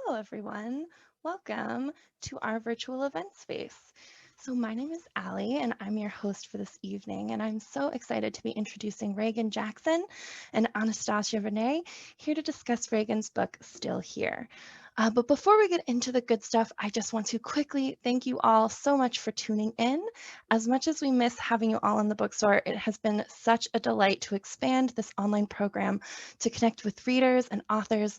Hello, everyone. Welcome to our virtual event space. So, my name is Allie, and I'm your host for this evening. And I'm so excited to be introducing Reagan Jackson and Anastacia-Renee here to discuss Reagan's book, Still Here. But before we get into the good stuff, I just want to quickly thank you all so much for tuning in. As much as we miss having you all in the bookstore, it has been such a delight to expand this online program to connect with readers and authors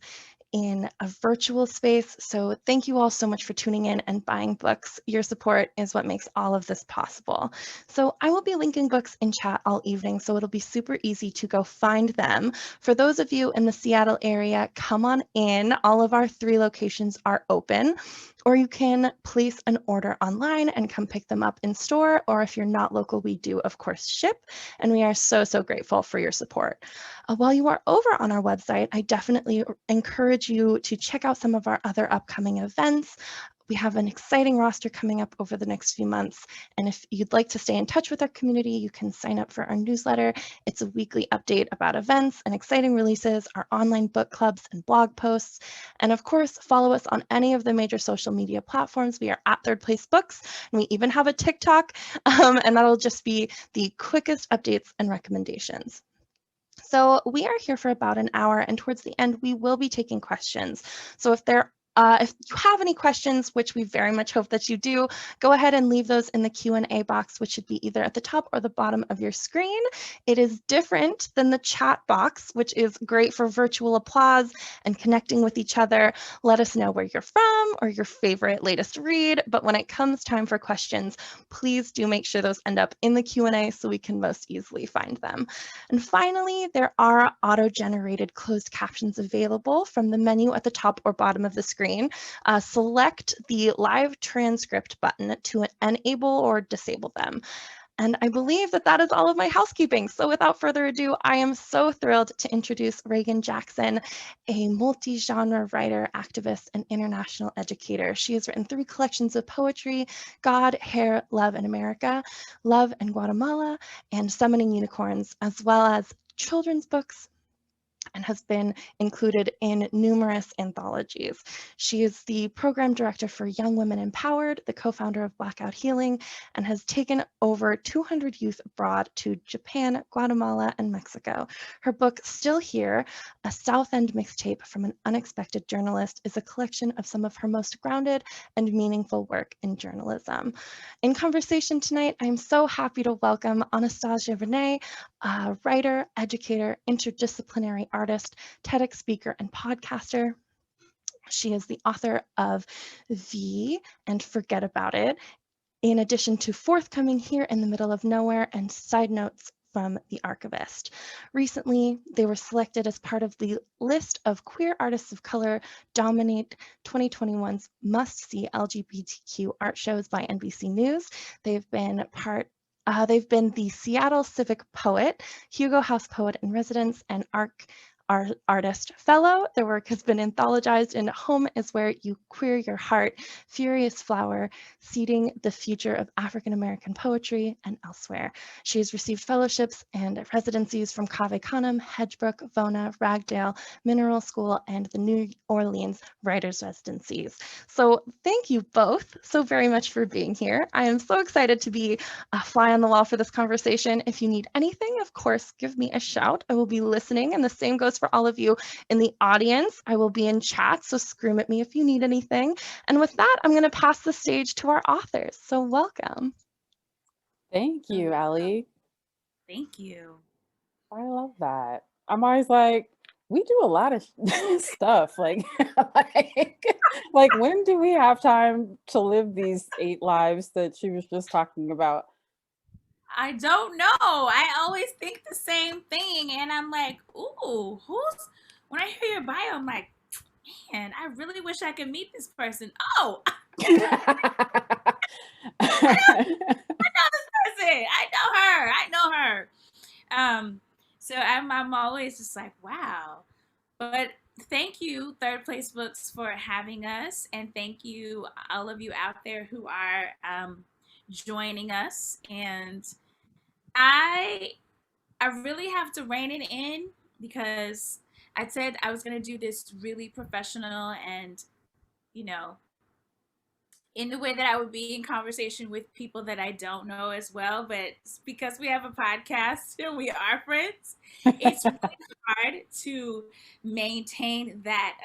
in a virtual space. So thank you all so much for tuning in and buying books. Your support is what makes all of this possible. So I will be linking books in chat all evening, so it'll be super easy to go find them. For those of you in the Seattle area, come on in. All of our 3 locations are open, or you can place an order online and come pick them up in store. Or if you're not local, we do, of course, ship, and we are so, so grateful for your support. While you are over on our website, I definitely encourage you to check out some of our other upcoming events. We have an exciting roster coming up over the next few months. And if you'd like to stay in touch with our community, you can sign up for our newsletter. It's a weekly update about events and exciting releases, our online book clubs and blog posts. And of course, follow us on any of the major social media platforms. We are at Third Place Books, and we even have a TikTok, and that'll just be the quickest updates and recommendations. So we are here for about an hour, and towards the end, we will be taking questions. So if you have any questions, which we very much hope that you do, go ahead and leave those in the Q&A box, which should be either at the top or the bottom of your screen. It is different than the chat box, which is great for virtual applause and connecting with each other. Let us know where you're from or your favorite latest read. But when it comes time for questions, please do make sure those end up in the Q&A so we can most easily find them. And finally, there are auto-generated closed captions available from the menu at the top or bottom of the screen. Select the live transcript button to enable or disable them. And I believe that that is all of my housekeeping. So without further ado, I am so thrilled to introduce Reagan Jackson, a multi-genre writer, activist, and international educator. She has written 3 collections of poetry: God, Hair, Love, and America, Love and Guatemala, and Summoning Unicorns, as well as children's books, and has been included in numerous anthologies. She is the program director for Young Women Empowered, the co-founder of Blackout Healing, and has taken over 200 youth abroad to Japan, Guatemala, and Mexico. Her book, Still Here, a South End mixtape from an unexpected journalist, is a collection of some of her most grounded and meaningful work in journalism. In conversation tonight, I'm so happy to welcome Anastacia-Renee, a writer, educator, interdisciplinary artist, TEDx speaker, and podcaster. She is the author of V and Forget About It, in addition to forthcoming Here in the Middle of Nowhere and Side Notes from the Archivist. Recently, they were selected as part of the list of queer artists of color dominate 2021's must-see LGBTQ art shows by NBC News. They've been the Seattle Civic Poet, Hugo House Poet in Residence, and Artist Fellow. Their work has been anthologized in Home is Where You Queer Your Heart, Furious Flower, Seeding the Future of African American Poetry, and elsewhere. She has received fellowships and residencies from Cave Canem, Hedgebrook, Vona, Ragdale, Mineral School, and the New Orleans Writers' Residencies. So thank you both so very much for being here. I am so excited to be a fly on the wall for this conversation. If you need anything, of course, give me a shout. I will be listening, and the same goes for all of you in the audience. I will be in chat, so scream at me if you need anything. And with that, I'm going to pass the stage to our authors. So welcome. Thank you, Allie. Thank you. I love that. I'm always like, we do a lot of stuff. Like, when do we have time to live these 8 lives that she was just talking about? I don't know. I always think the same thing, and I'm like, ooh, when I hear your bio, I'm like, man, I really wish I could meet this person. Oh, I know this person. I know her. I know her. So I'm always just like, wow. But thank you, Third Place Books, for having us, and thank you, all of you out there who are joining us. And I I really have to rein it in because I said I was going to do this really professional and you know, in the way that I would be in conversation with people that I don't know as well. But because we have a podcast and we are friends, it's really hard to maintain that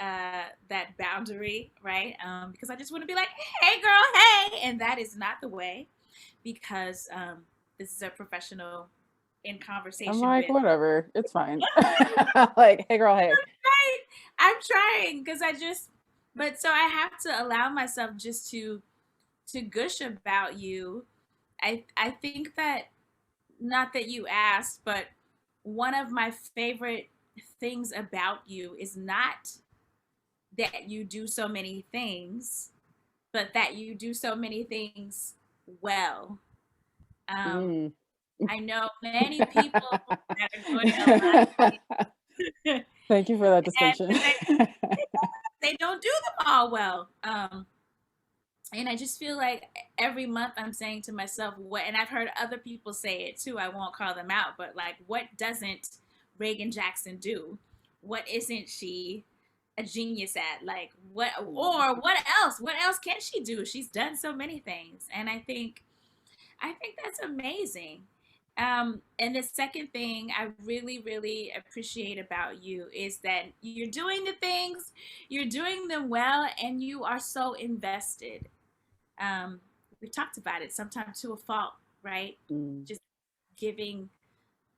boundary, right? Because I just want to be like, hey, girl, hey, and that is not the way, because this is a professional in I'm conversation like, with. whatever, it's fine. Like, hey, girl, hey. Right. I'm trying because but so I have to allow myself just to gush about you. I think that, not that you asked, but one of my favorite things about you is not that you do so many things, but that you do so many things well. Um, Mm. I know many people that are doing a lot of things, Thank you for that and distinction. they don't do them all well. And I just feel like every month I'm saying to myself, what, and I've heard other people say it too, I won't call them out, but like, what doesn't Reagan Jackson do? What isn't she a genius at? Like, what, or what else? What else can she do? She's done so many things. And I think that's amazing. And the second thing I really, really appreciate about you is that you're doing the things, you're doing them well, and you are so invested. um, we talked about it sometimes to a fault, right? Mm. Just giving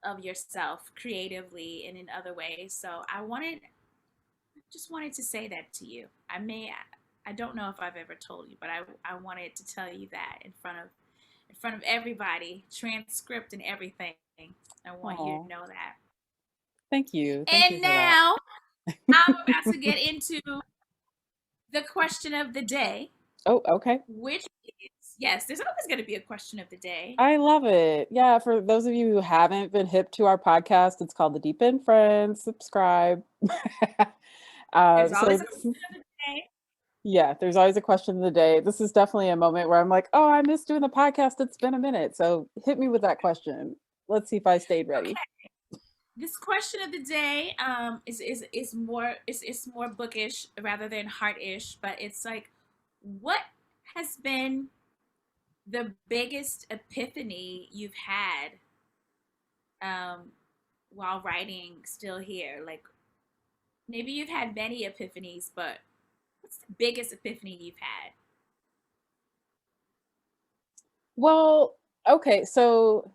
of yourself creatively and in other ways. So just wanted to say that to you. I don't know if I've ever told you, but I wanted to tell you that in front of everybody, transcript and everything. I want you to Aw, know that. thank you. Thank you And for that. now I'm about to get into the question of the day, Oh, okay. which is, yes, there's always going to be a question of the day. I love it. Yeah, for those of you who haven't been hip to our podcast, it's called the Deep End Friends. Subscribe. There's So always a question of the day. yeah, there's always a question of the day. This is definitely a moment where I'm like, oh, I missed doing the podcast. It's been a minute. So hit me with that question. Let's see if I stayed ready. Okay. This question of the day is more bookish rather than heartish, but it's like, what has been the biggest epiphany you've had um, while writing Still Here? Like, maybe you've had many epiphanies, but what's the biggest epiphany you've had? Well, okay. So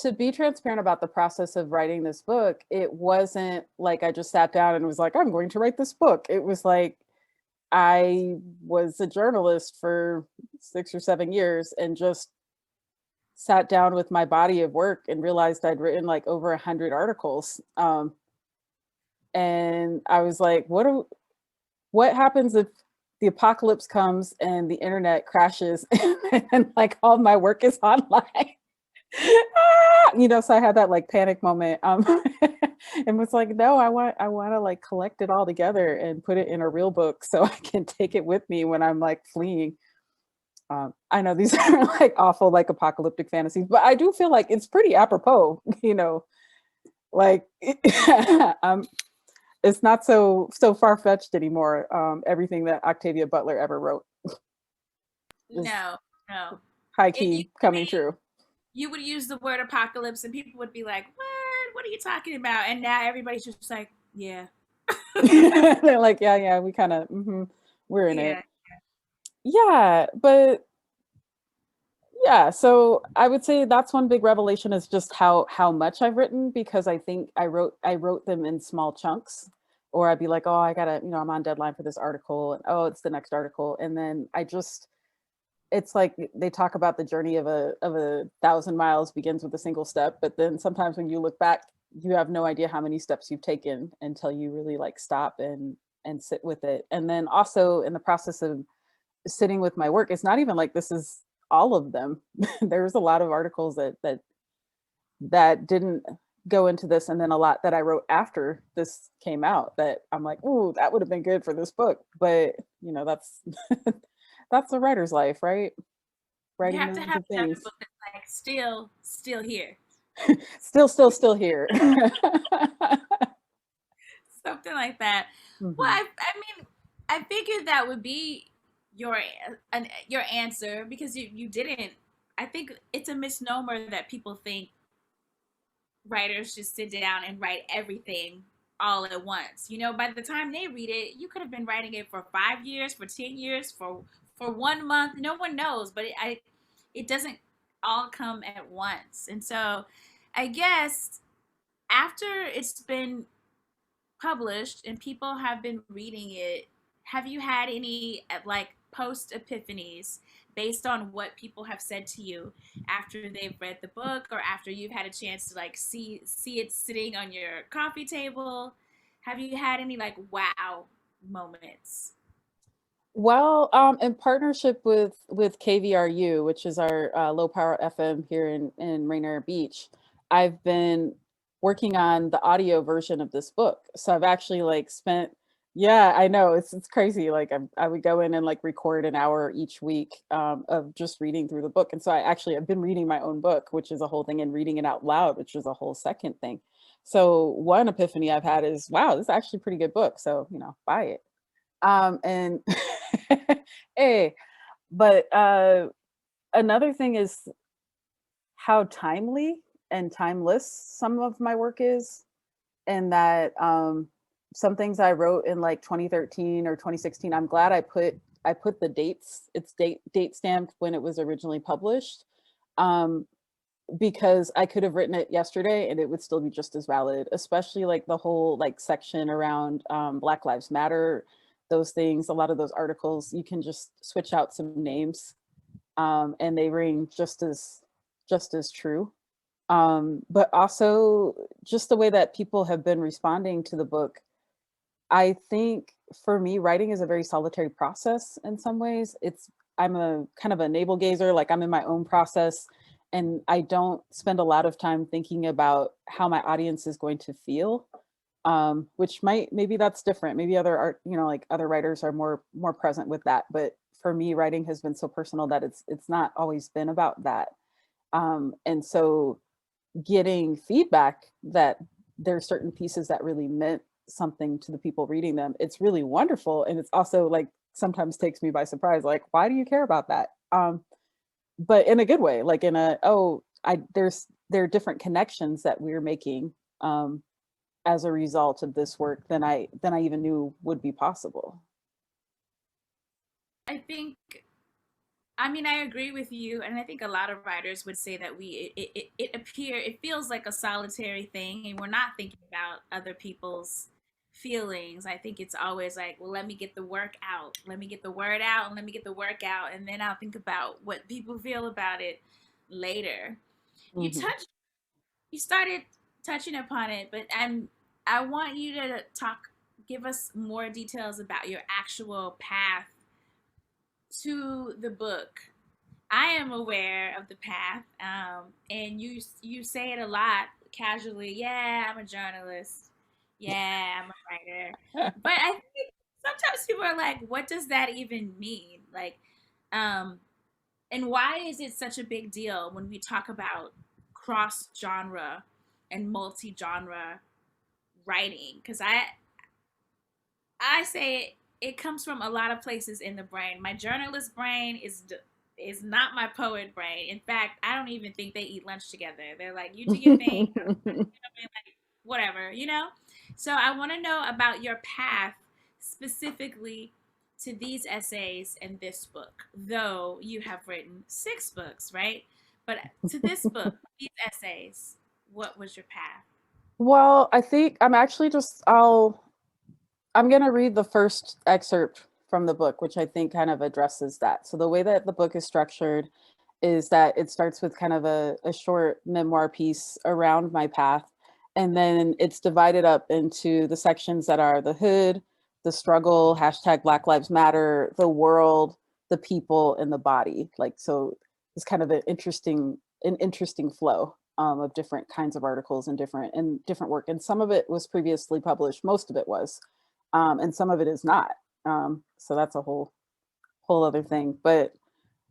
to be transparent about the process of writing this book, it wasn't like I just sat down and was like, I'm going to write this book. It was like I was a journalist for 6 or 7 years and just sat down with my body of work and realized I'd written like over 100 articles. And I was like, what happens if the apocalypse comes and the internet crashes and like all my work is online? So I had that like panic moment, and was like, no, I want to like collect it all together and put it in a real book so I can take it with me when I'm like fleeing. I know these are like awful like apocalyptic fantasies, but I do feel like it's pretty apropos, like um, it's not so far-fetched anymore. Everything that Octavia Butler ever wrote is No, no. high And key coming true. you would use the word apocalypse, and people would be like, "What? What are you talking about?" And now everybody's just like, "Yeah, They're like, yeah, we kind of, we're in it. yeah." Yeah, but yeah, so I would say that's one big revelation is just how much I've written, because I think I wrote them in small chunks, or I'd be like, oh, I gotta, I'm on deadline for this article, and oh, it's the next article, and then it's like they talk about the journey of a 1,000 miles begins with a single step, but then sometimes when you look back, you have no idea how many steps you've taken until you really like stop and sit with it. And then also in the process of sitting with my work, it's not even like this is all of them. There's a lot of articles that didn't go into this, and then a lot that I wrote after this came out that I'm like, oh, that would have been good for this book. But that's that's the writer's life, right? You Writing have to millions have of another things. book that's like still here, Still here. something like that. Well, Mhm. I mean, I figured that would be your your answer because you didn't. I think it's a misnomer that people think writers just sit down and write everything all at once. You know, by the time they read it, you could have been writing it for 5 years, for 10 years, for 1 month. No one knows, but it doesn't all come at once. And so, I guess after it's been published and people have been reading it, have you had any like post epiphanies based on what people have said to you after they've read the book or after you've had a chance to like see it sitting on your coffee table? Have you had any like wow moments? Well, in partnership with KVRU, which is our low power FM here in Rainier Beach, I've been working on the audio version of this book. So I've actually like spent, yeah, I know it's crazy. Like I would go in and like record an hour each week of just reading through the book. And so I actually have been reading my own book, which is a whole thing, and reading it out loud, which is a whole second thing. So one epiphany I've had is, wow, this is actually a pretty good book. So, buy it. And hey, but another thing is how timely and timeless some of my work is, and that some things I wrote in like 2013 or 2016, I'm glad I put the dates, it's date stamped when it was originally published, because I could have written it yesterday and it would still be just as valid, especially like the whole like section around Black Lives Matter, those things, a lot of those articles, you can just switch out some names and they ring just as true. But also just the way that people have been responding to the book. I think for me, writing is a very solitary process in some ways. I'm a kind of a navel gazer, like I'm in my own process, and I don't spend a lot of time thinking about how my audience is going to feel. Which maybe that's different. Maybe other art, like other writers are more present with that. But for me, writing has been so personal that it's not always been about that. And so getting feedback that there are certain pieces that really meant something to the people reading them, it's really wonderful. And it's also like sometimes takes me by surprise, like, why do you care about that? But in a good way, like in a, there are different connections that we're making as a result of this work than I even knew would be possible. I mean, I agree with you, and I think a lot of writers would say that it feels like a solitary thing, and we're not thinking about other people's feelings. I think it's always like, well, let me get the work out, let me get the word out, and let me get the work out, and then I'll think about what people feel about it later. You Mm-hmm. touched, you started touching upon it, but I want you to give us more details about your actual path to the book. I am aware of the path, and you say it a lot casually. Yeah, I'm a journalist. Yeah, I'm a writer. But I think sometimes people are like, "What does that even mean?" Like, um, and why is it such a big deal when we talk about cross genre and multi genre writing? Because I say it comes from a lot of places in the brain. My journalist brain is not my poet brain. In fact, I don't even think they eat lunch together. They're like, you do your thing, like whatever, you know? So I want to know about your path specifically to these essays and this book, though you have written 6 books, right? But to this book, these essays, what was your path? Well, I think I'm going to read the first excerpt from the book, which I think kind of addresses that. So the way that the book is structured is that it starts with kind of a short memoir piece around my path. And then it's divided up into the sections that are the hood, the struggle, hashtag Black Lives Matter, the world, the people, and the body. Like, so it's kind of an interesting flow of different kinds of articles and different work. And some of it was previously published, most of it was, and some of it is not. So that's a whole other thing. But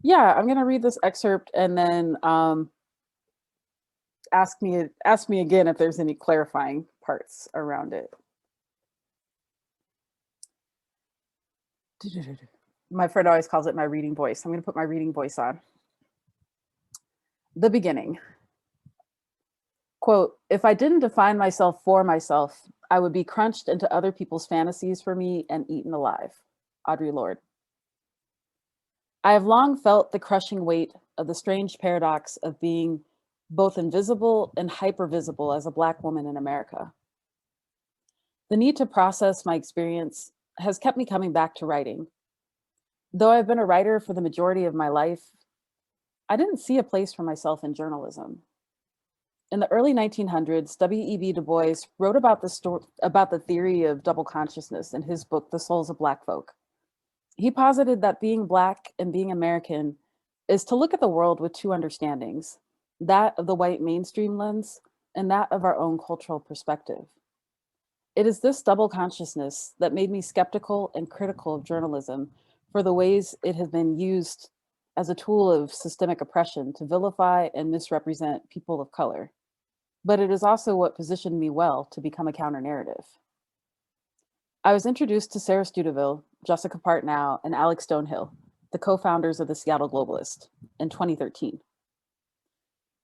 yeah, I'm gonna read this excerpt and then ask me again if there's any clarifying parts around it. My friend always calls it my reading voice. I'm going to put my reading voice on. The beginning. Quote, if I didn't define myself for myself, I would be crunched into other people's fantasies for me and eaten alive. Audre Lorde. I have long felt the crushing weight of the strange paradox of being both invisible and hypervisible as a Black woman in America. The need to process my experience has kept me coming back to writing. Though I've been a writer for the majority of my life, I didn't see a place for myself in journalism. In the early 1900s, W.E.B. Du Bois wrote about the theory of double consciousness in his book, The Souls of Black Folk. He posited that being Black and being American is to look at the world with two understandings, that of the white mainstream lens and that of our own cultural perspective. It is this double consciousness that made me skeptical and critical of journalism for the ways it has been used as a tool of systemic oppression to vilify and misrepresent people of color. But it is also what positioned me well to become a counter-narrative. I was introduced to Sarah Studeville, Jessica Partnow, and Alex Stonehill, the co-founders of the Seattle Globalist, in 2013.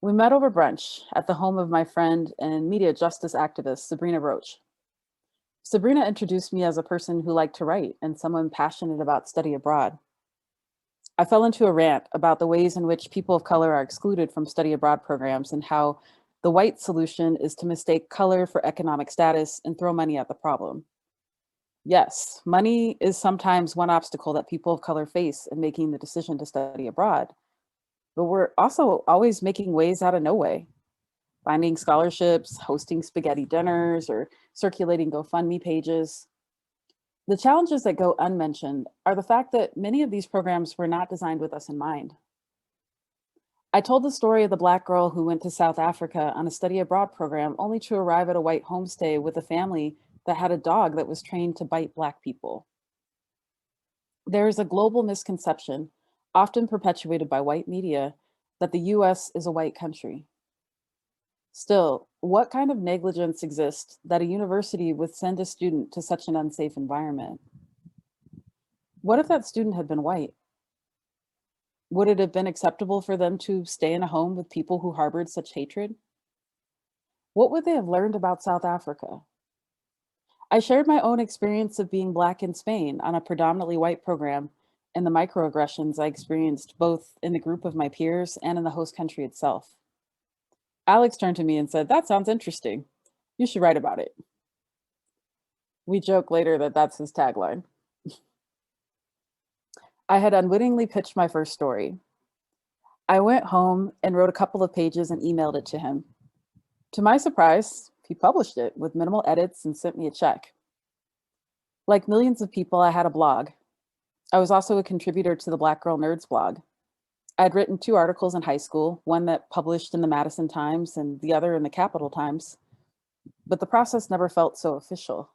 We met over brunch at the home of my friend and media justice activist, Sabrina Roach. Sabrina introduced me as a person who liked to write and someone passionate about study abroad. I fell into a rant about the ways in which people of color are excluded from study abroad programs and how the white solution is to mistake color for economic status and throw money at the problem. Yes, money is sometimes one obstacle that people of color face in making the decision to study abroad, but we're also always making ways out of no way. Finding scholarships, hosting spaghetti dinners, or circulating GoFundMe pages. The challenges that go unmentioned are the fact that many of these programs were not designed with us in mind. I told the story of the Black girl who went to South Africa on a study abroad program only to arrive at a white homestay with a family that had a dog that was trained to bite Black people. There is a global misconception, often perpetuated by white media, that the US is a white country. Still, what kind of negligence exists that a university would send a student to such an unsafe environment? What if that student had been white? Would it have been acceptable for them to stay in a home with people who harbored such hatred? What would they have learned about South Africa? I shared my own experience of being Black in Spain on a predominantly white program and the microaggressions I experienced both in the group of my peers and in the host country itself. Alex turned to me and said, "That sounds interesting. You should write about it." We joke later that that's his tagline. I had unwittingly pitched my first story. I went home and wrote a couple of pages and emailed it to him. To my surprise, he published it with minimal edits and sent me a check. Like millions of people, I had a blog. I was also a contributor to the Black Girl Nerds blog. I had written 2 articles in high school, one that published in the Madison Times and the other in the Capital Times, but the process never felt so official.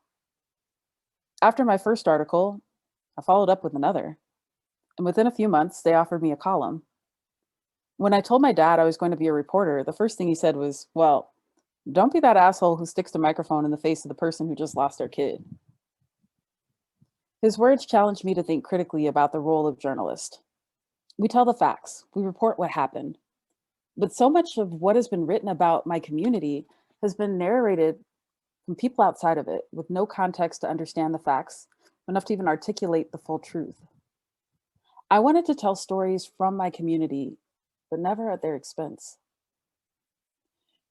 After my first article, I followed up with another, and within a few months, they offered me a column. When I told my dad I was going to be a reporter, the first thing he said was, "Well, don't be that asshole who sticks the microphone in the face of the person who just lost their kid." His words challenged me to think critically about the role of journalist. We tell the facts, we report what happened, but so much of what has been written about my community has been narrated from people outside of it with no context to understand the facts, enough to even articulate the full truth. I wanted to tell stories from my community, but never at their expense.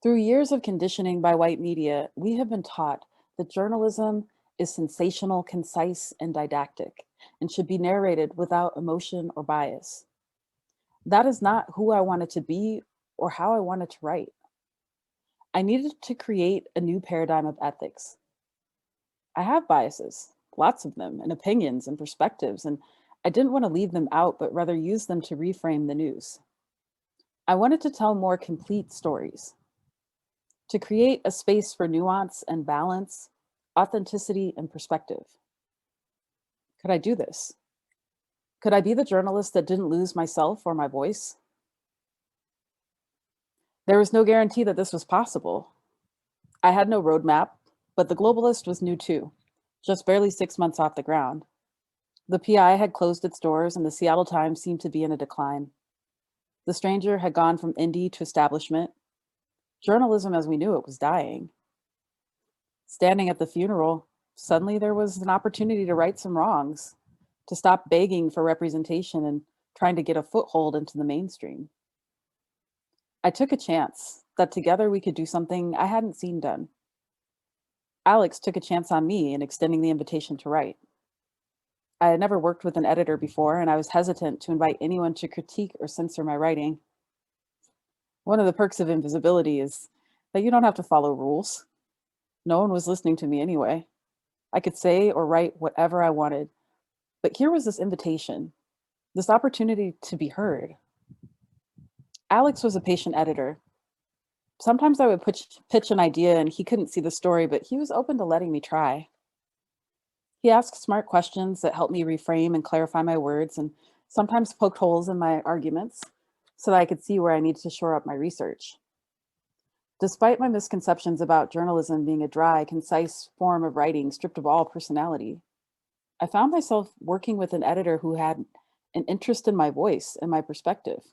Through years of conditioning by white media, we have been taught that journalism is sensational, concise, and didactic, and should be narrated without emotion or bias. That is not who I wanted to be or how I wanted to write. I needed to create a new paradigm of ethics. I have biases, lots of them, and opinions and perspectives, and I didn't want to leave them out, but rather use them to reframe the news. I wanted to tell more complete stories, to create a space for nuance and balance, authenticity and perspective. Could I do this? Could I be the journalist that didn't lose myself or my voice? There was no guarantee that this was possible. I had no roadmap, but the Globalist was new too, just barely 6 months off the ground. The PI had closed its doors and the Seattle Times seemed to be in a decline. The Stranger had gone from indie to establishment. Journalism as we knew it was dying. Standing at the funeral, suddenly there was an opportunity to right some wrongs, to stop begging for representation and trying to get a foothold into the mainstream. I took a chance that together we could do something I hadn't seen done. Alex took a chance on me in extending the invitation to write. I had never worked with an editor before, and I was hesitant to invite anyone to critique or censor my writing. One of the perks of invisibility is that you don't have to follow rules. No one was listening to me anyway. I could say or write whatever I wanted, but here was this invitation, this opportunity to be heard. Alex was a patient editor. Sometimes I would pitch an idea and he couldn't see the story, but he was open to letting me try. He asked smart questions that helped me reframe and clarify my words, and sometimes poked holes in my arguments so that I could see where I needed to shore up my research. Despite my misconceptions about journalism being a dry, concise form of writing stripped of all personality, I found myself working with an editor who had an interest in my voice and my perspective.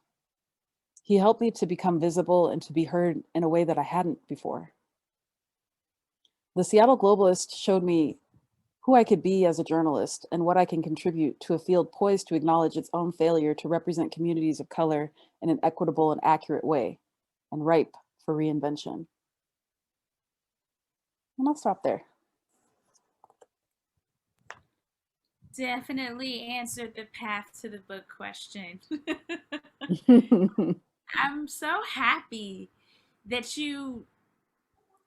He helped me to become visible and to be heard in a way that I hadn't before. The Seattle Globalist showed me who I could be as a journalist and what I can contribute to a field poised to acknowledge its own failure to represent communities of color in an equitable and accurate way, and ripe for reinvention. And I'll stop there. Definitely answered the path to the book question. I'm so happy that you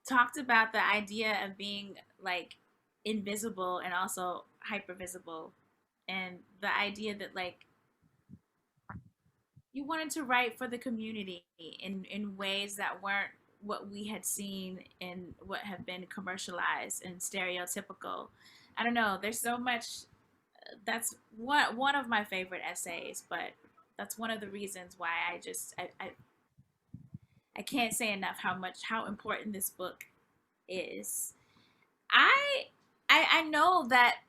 talked about the idea of being like invisible and also hyper visible, and the idea that like you wanted to write for the community in ways that weren't what we had seen and what have been commercialized and stereotypical. I don't know, there's so much. That's one of my favorite essays, but that's one of the reasons why I can't say enough how important this book is. I I know that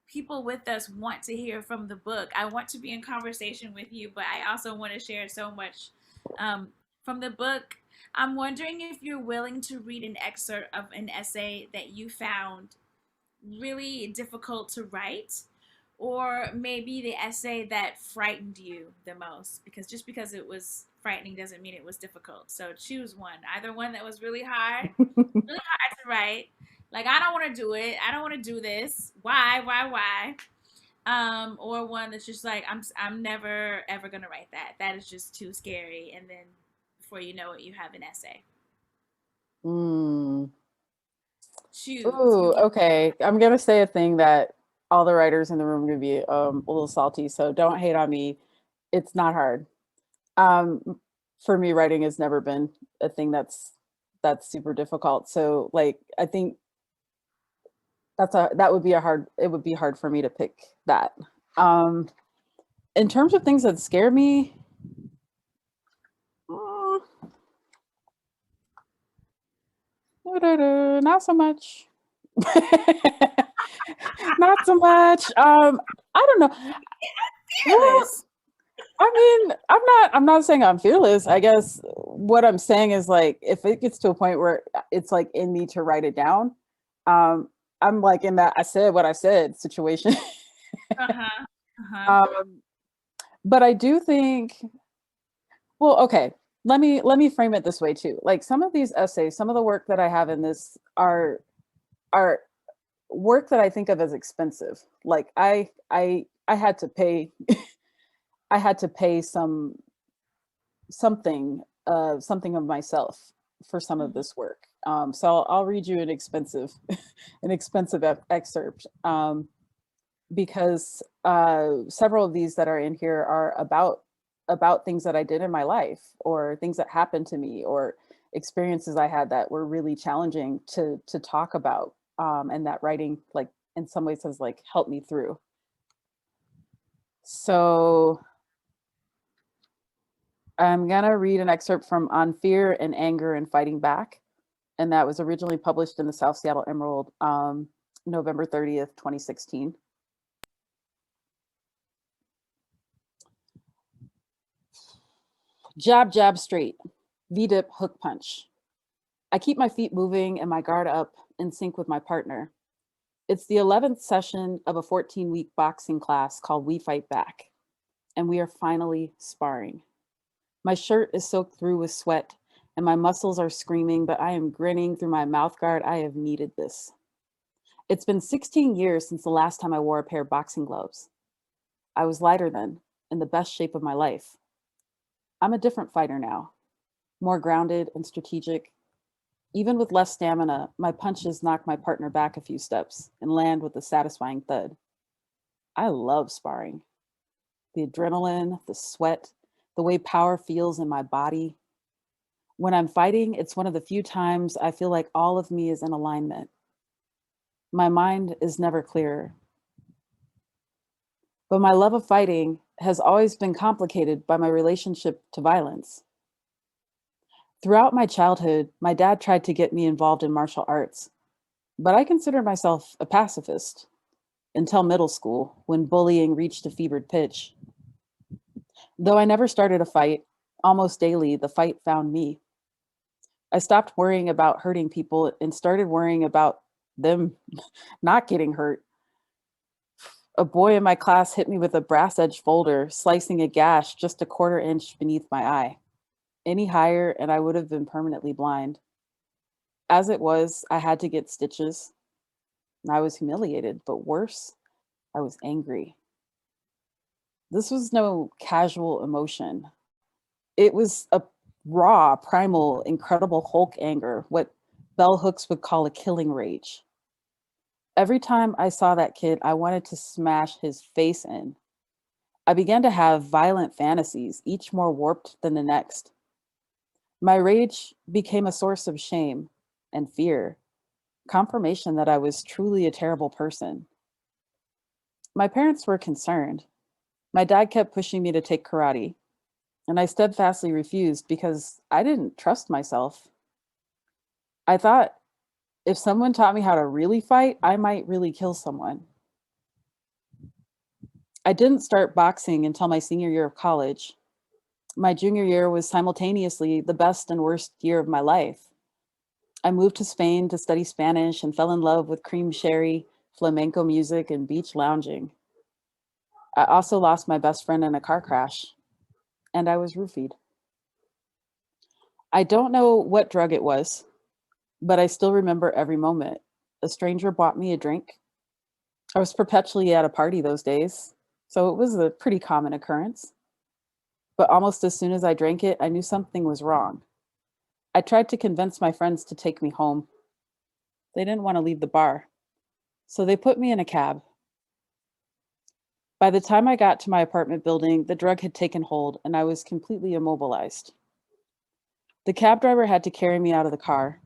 people with us want to hear from the book. I want to be in conversation with you, but I also want to share so much um, from the book. I'm wondering if you're willing to read an excerpt of an essay that you found really difficult to write, or maybe the essay that frightened you the most, because just because it was frightening doesn't mean it was difficult. So choose one, either one that was really hard to write, like I don't want to do it, I don't want to do this, why, or one that's just like I'm never ever gonna write that is just too scary, and then before you know it you have an essay. Choose. Ooh, okay. I'm gonna say a thing that all the writers in the room are gonna be a little salty, so don't hate on me. It's not hard. For me, writing has never been a thing that's super difficult. So like I think that would be it would be hard for me to pick that. In terms of things that scare me, not so much. Not so much. I don't know. Well, I mean, I'm not saying I'm fearless. I guess what I'm saying is like if it gets to a point where it's like in me to write it down, I'm like in that I said what I said situation. But I do think, well, okay, let me frame it this way too. Like some of these essays, some of the work that I have in this are work that I think of as expensive. Like I had to pay I had to pay something of myself for some of this work. So I'll read you an expensive excerpt because several of these that are in here are about things that I did in my life or things that happened to me or experiences I had that were really challenging to talk about, and that writing like in some ways has like helped me through. So I'm gonna read an excerpt from On Fear and Anger and Fighting Back, and that was originally published in the South Seattle Emerald, November 30th, 2016. Jab, jab, straight. V-dip, hook punch. I keep my feet moving and my guard up in sync with my partner. It's the 11th session of a 14-week boxing class called We Fight Back, and we are finally sparring. My shirt is soaked through with sweat and my muscles are screaming, but I am grinning through my mouth guard. I have needed this. It's been 16 years since the last time I wore a pair of boxing gloves. I was lighter then, in the best shape of my life. I'm a different fighter now, more grounded and strategic. Even with less stamina, my punches knock my partner back a few steps and land with a satisfying thud. I love sparring. The adrenaline, the sweat, the way power feels in my body. When I'm fighting, it's one of the few times I feel like all of me is in alignment. My mind is never clearer. But my love of fighting has always been complicated by my relationship to violence. Throughout my childhood, my dad tried to get me involved in martial arts, but I considered myself a pacifist until middle school when bullying reached a fevered pitch. Though I never started a fight, almost daily the fight found me. I stopped worrying about hurting people and started worrying about them not getting hurt. A boy in my class hit me with a brass edge folder, slicing a gash just a quarter inch beneath my eye. Any higher and I would have been permanently blind. As it was, I had to get stitches. I was humiliated, but worse, I was angry. This was no casual emotion. It was a raw, primal, incredible Hulk anger, what bell hooks would call a killing rage. Every time I saw that kid, I wanted to smash his face in. I began to have violent fantasies, each more warped than the next. My rage became a source of shame and fear, confirmation that I was truly a terrible person. My parents were concerned. My dad kept pushing me to take karate, and I steadfastly refused because I didn't trust myself. I thought if someone taught me how to really fight, I might really kill someone. I didn't start boxing until my senior year of college. My junior year was simultaneously the best and worst year of my life. I moved to Spain to study Spanish and fell in love with cream sherry, flamenco music, and beach lounging. I also lost my best friend in a car crash, and I was roofied. I don't know what drug it was, but I still remember every moment. A stranger bought me a drink. I was perpetually at a party those days, so it was a pretty common occurrence. But almost as soon as I drank it, I knew something was wrong. I tried to convince my friends to take me home. They didn't want to leave the bar, so they put me in a cab. By the time I got to my apartment building, the drug had taken hold and I was completely immobilized. The cab driver had to carry me out of the car.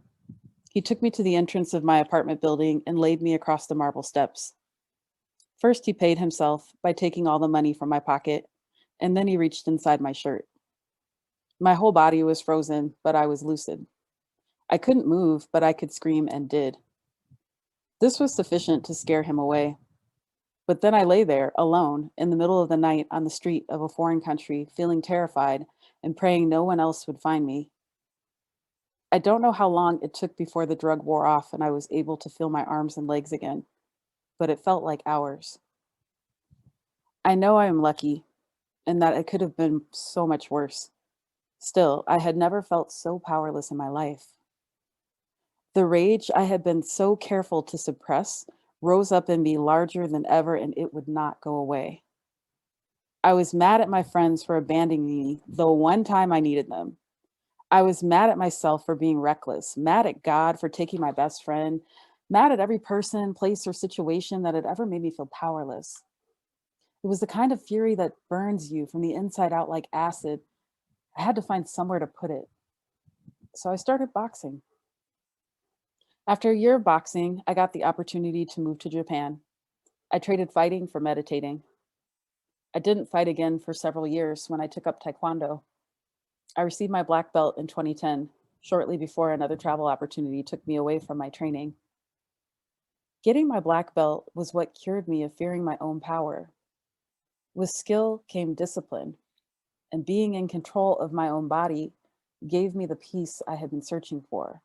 He took me to the entrance of my apartment building and laid me across the marble steps. First, he paid himself by taking all the money from my pocket, and then he reached inside my shirt. My whole body was frozen, but I was lucid. I couldn't move, but I could scream and did. This was sufficient to scare him away. But then I lay there, alone, in the middle of the night on the street of a foreign country, feeling terrified and praying no one else would find me. I don't know how long it took before the drug wore off and I was able to feel my arms and legs again, but it felt like hours. I know I am lucky and that it could have been so much worse. Still, I had never felt so powerless in my life. The rage I had been so careful to suppress rose up in me larger than ever, and it would not go away. I was mad at my friends for abandoning me, the one time I needed them. I was mad at myself for being reckless, mad at God for taking my best friend, mad at every person, place, or situation that had ever made me feel powerless. It was the kind of fury that burns you from the inside out like acid. I had to find somewhere to put it. So I started boxing. After a year of boxing, I got the opportunity to move to Japan. I traded fighting for meditating. I didn't fight again for several years when I took up Taekwondo. I received my black belt in 2010, shortly before another travel opportunity took me away from my training. Getting my black belt was what cured me of fearing my own power. With skill came discipline, and being in control of my own body gave me the peace I had been searching for.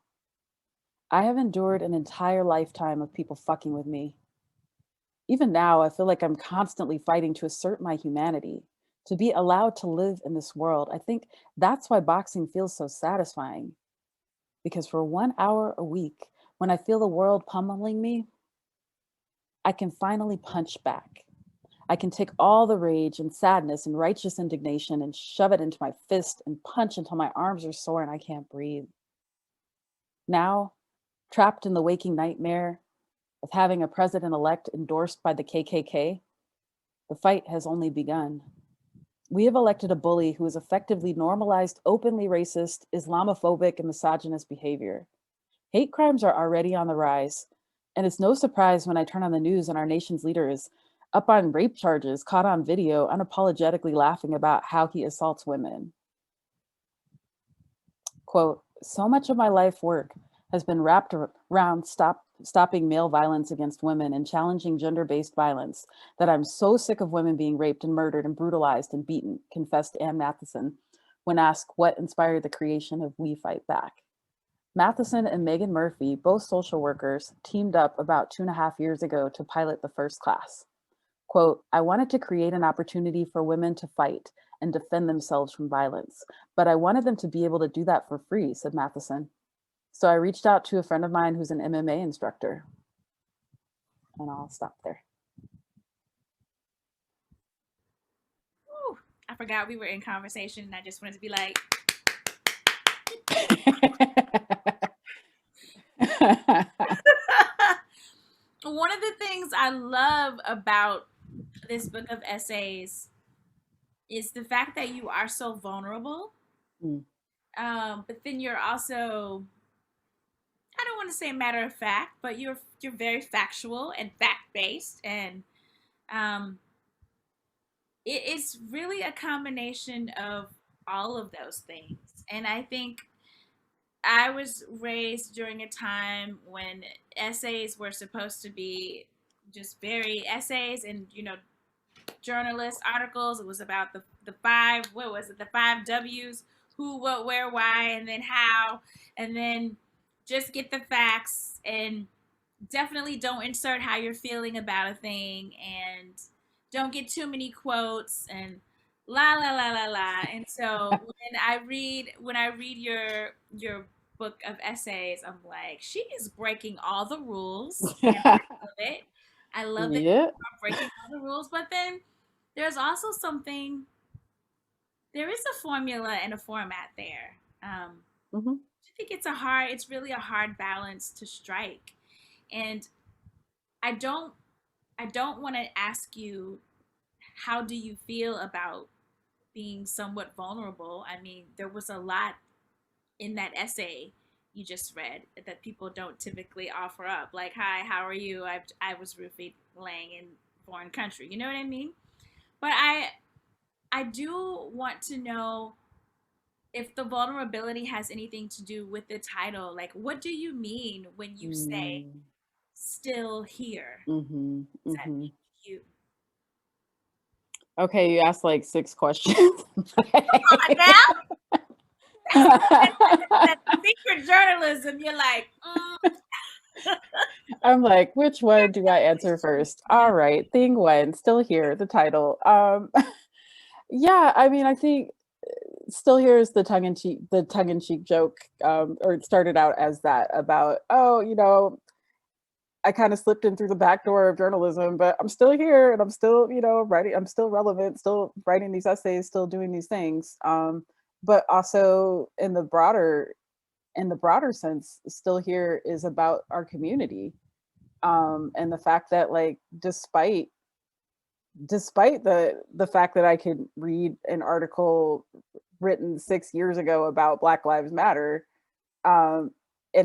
I have endured an entire lifetime of people fucking with me. Even now, I feel like I'm constantly fighting to assert my humanity, to be allowed to live in this world. I think that's why boxing feels so satisfying. Because for 1 hour a week, when I feel the world pummeling me, I can finally punch back. I can take all the rage and sadness and righteous indignation and shove it into my fist and punch until my arms are sore and I can't breathe. Now, trapped in the waking nightmare of having a president-elect endorsed by the KKK, the fight has only begun. We have elected a bully who has effectively normalized openly racist, Islamophobic, and misogynist behavior. Hate crimes are already on the rise, and it's no surprise when I turn on the news and our nation's leader is up on rape charges, caught on video, unapologetically laughing about how he assaults women. Quote, so much of my life work has been wrapped around stopping male violence against women and challenging gender-based violence that I'm so sick of women being raped and murdered and brutalized and beaten, confessed Ann Matheson when asked what inspired the creation of We Fight Back. Matheson and Megan Murphy, both social workers, teamed up about 2.5 years ago to pilot the first class. Quote, I wanted to create an opportunity for women to fight and defend themselves from violence, but I wanted them to be able to do that for free, said Matheson. So I reached out to a friend of mine who's an MMA instructor. And I'll stop there. Whew, I forgot we were in conversation and I just wanted to be like, one of the things I love about this book of essays is the fact that you are so vulnerable. Mm. But then you're also, I don't want to say matter of fact, but you're very factual and fact based, and it's really a combination of all of those things. And I think I was raised during a time when essays were supposed to be just very essays and journalist articles. It was about the five, what was it, the 5 W's: who, what, where, why, and then how, and then just get the facts, and definitely don't insert how you're feeling about a thing, and don't get too many quotes, and la la la la la. And so when I read your book of essays, I'm like, she is breaking all the rules, and I love it. I love that you Yeah. are breaking all the rules, but then there's also there is a formula and a format there. Mm-hmm. I think it's really a hard balance to strike. And I don't want to ask you, how do you feel about being somewhat vulnerable? I mean, there was a lot in that essay you just read that people don't typically offer up. Like, hi, how are you? I was roofied laying in foreign country. You know what I mean? But I do want to know if the vulnerability has anything to do with the title. Like, what do you mean when you say still here? Mm-hmm. What does that mean to you? Okay, you asked like 6 questions. Come on now. That's secret journalism. You're like, I'm like, which one do I answer first? All right, thing one, still here, the title. Yeah, I mean, I think still here is the tongue-in-cheek joke, or it started out as that about, oh, I kind of slipped in through the back door of journalism, but I'm still here and I'm still, writing, I'm still relevant, still writing these essays, still doing these things. But also in the broader sense, still here is about our community. And the fact that, like, despite the fact that I could read an article written 6 years ago about Black Lives Matter, and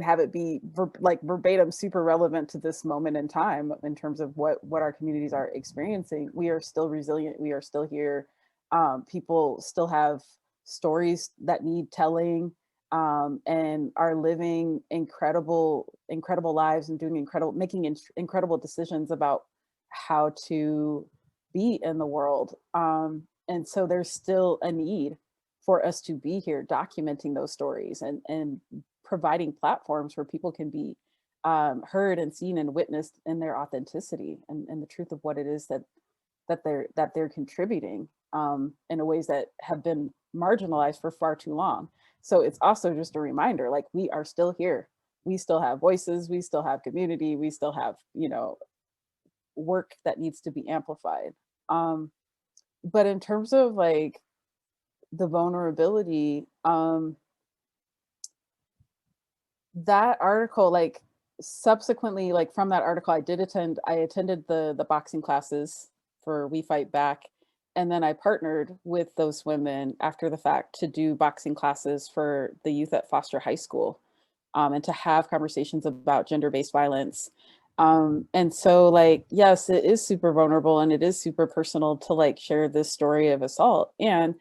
have it be verbatim super relevant to this moment in time in terms of what our communities are experiencing, we are still resilient, we are still here. People still have stories that need telling, and are living incredible lives and making incredible decisions about how to be in the world. And so there's still a need for us to be here documenting those stories and providing platforms where people can be heard and seen and witnessed in their authenticity and the truth of what it is that they're contributing in ways that have been marginalized for far too long. So it's also just a reminder, like, we are still here. We still have voices, we still have community, we still have, you know, work that needs to be amplified. But in terms of like the vulnerability, that article, like, subsequently, like, from that article, I attended the boxing classes for We Fight Back, and then I partnered with those women after the fact to do boxing classes for the youth at Foster High School, and to have conversations about gender-based violence. And so, like, yes, it is super vulnerable and it is super personal to like share this story of assault. And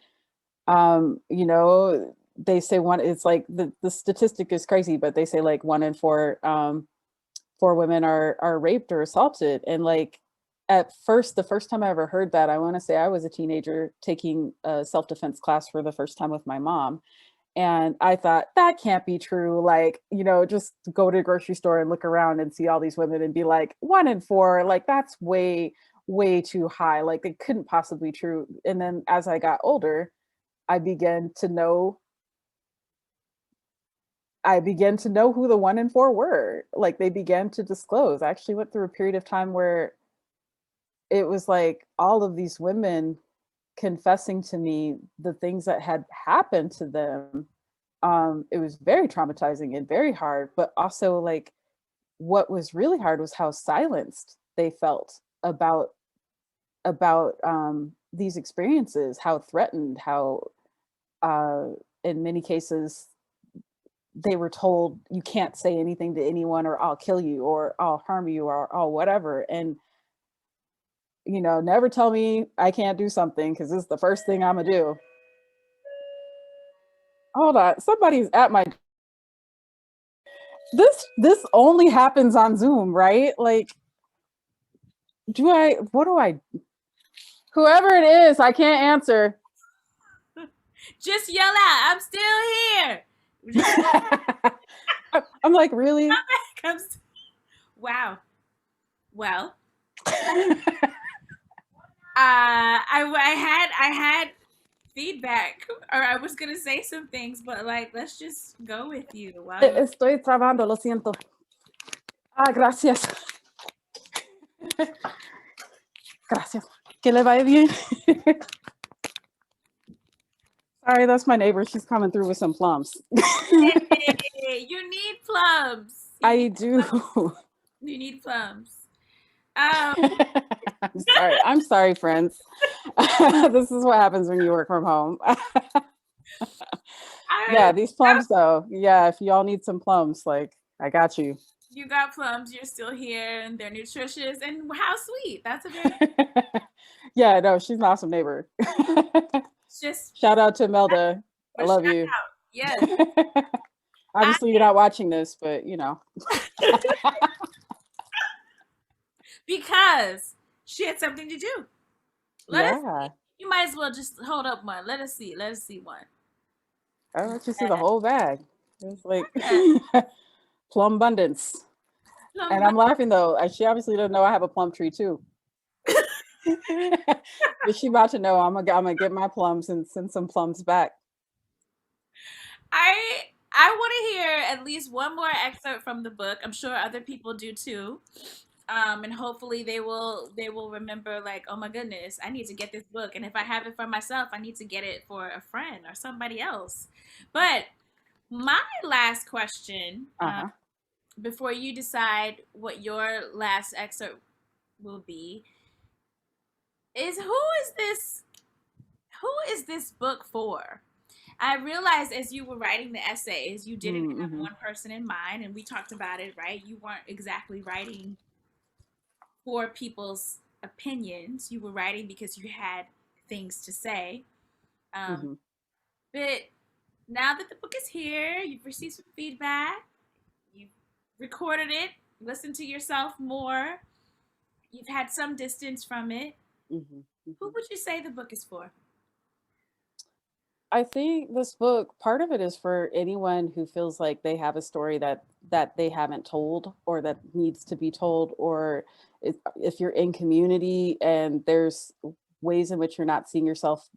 you know, they say it's like the statistic is crazy, but they say like 1 in 4 women are raped or assaulted. And like, at first, the first time I ever heard that, I want to say I was a teenager taking a self-defense class for the first time with my mom. And I thought, that can't be true. Like, you know, just go to a grocery store and look around and see all these women and be like, 1 in 4, like, that's way, way too high. Like, it couldn't possibly be true. And then as I got older, I began to know who the 1 in 4 were. Like, they began to disclose. I actually went through a period of time where it was like all of these women confessing to me the things that had happened to them. It was very traumatizing and very hard, but also like what was really hard was how silenced they felt about these experiences, how threatened, how in many cases they were told, you can't say anything to anyone or I'll kill you or I'll harm you or I'll whatever. And, you know, never tell me I can't do something because this is the first thing I'm gonna do. Hold on, somebody's at my, this only happens on Zoom, right? Like, whoever it is, I can't answer. Just yell out, I'm still here. I'm like, really? Wow. Well, I had feedback, or I was gonna say some things, but like, let's just go with you. While you... Estoy trabando, lo siento. Gracias. Gracias. Que le vaya bien. Sorry, that's my neighbor. She's coming through with some plums. Hey, you need plums. I do. You need plums. I'm sorry, friends. This is what happens when you work from home. Yeah, these plums though. Yeah, if y'all need some plums, like, I got you. You got plums, you're still here, and they're nutritious, and how sweet. That's a very... Yeah, no, she's an awesome neighbor. Just shout out to Melda. I love you. Yes. Obviously, you're not watching this, but you know. Because she had something to do. Let us see. You might as well just hold up one. Let us see one. I'll let you see the whole bag. It's like plum abundance. And I'm laughing though. She obviously doesn't know I have a plum tree too. But she about to know I'm gonna get my plums and send some plums back. I want to hear at least one more excerpt from the book. I'm sure other people do too. And hopefully they will remember, like, oh my goodness, I need to get this book. And if I have it for myself, I need to get it for a friend or somebody else. But my last question, before you decide what your last excerpt will be, is who is this book for? I realized as you were writing the essays, you didn't have one person in mind, and we talked about it, right? You weren't exactly writing for people's opinions. You were writing because you had things to say. But now that the book is here, you've received some feedback, you've recorded it, listened to yourself more, you've had some distance from it. Who would you say the book is for? I think this book, part of it is for anyone who feels like they have a story that they haven't told or that needs to be told, or if you're in community and there's ways in which you're not seeing yourself